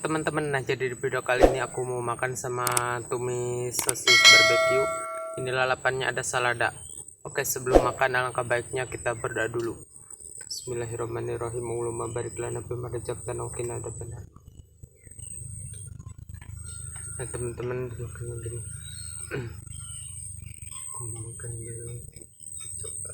teman-teman, nah jadi di video kali ini aku mau makan sama tumis sosis barbecue. Ini lalapannya ada salada. Oke, sebelum makan alangkah baiknya kita berdoa dulu. Bismillahirrahmanirrahim. Allahumma barik lana fima razaqtana wa qina adzabannar. Nah teman-teman, makan gini. Aku mau makan dulu. Coba.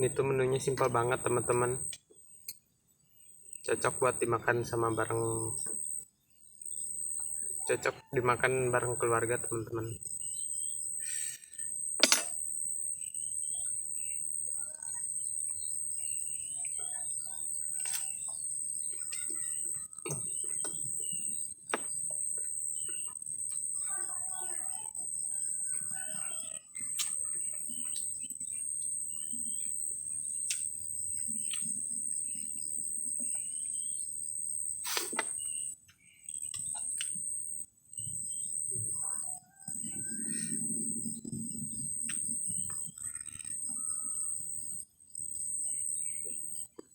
Ini tuh menunya simpel banget teman-teman, cocok buat dimakan sama cocok dimakan bareng keluarga teman-teman.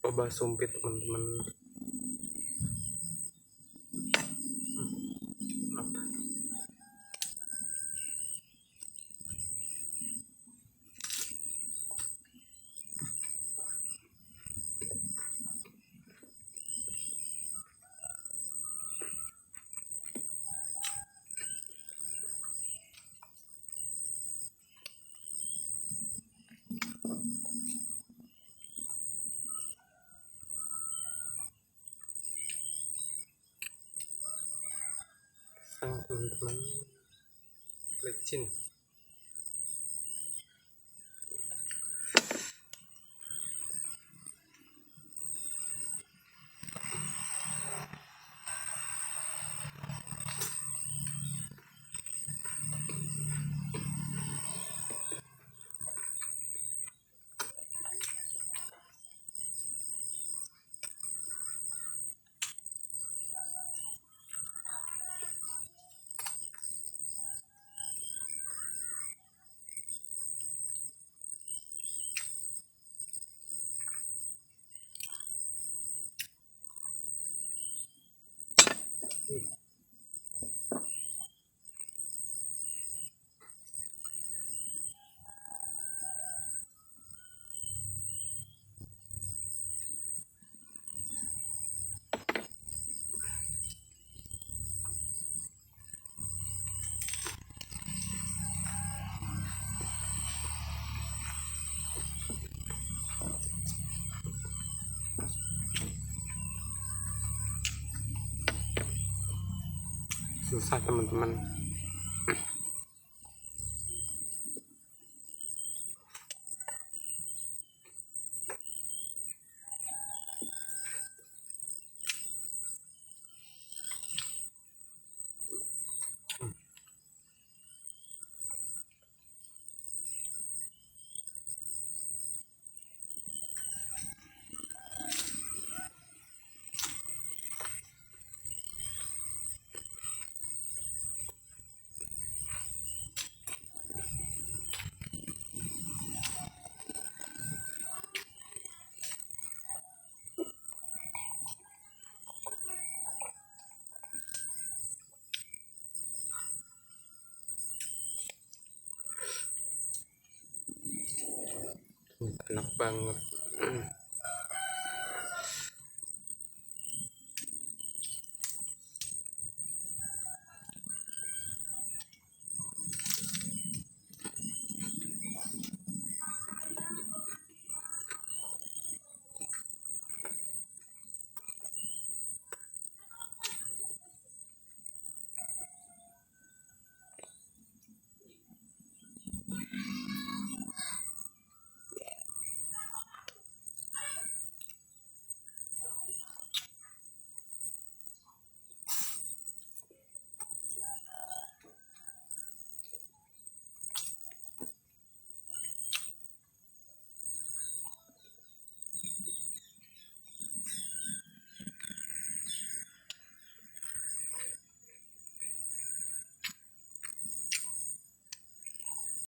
Coba sumpit teman-teman. Teman-teman, lecin. Susah teman-teman. Enak banget.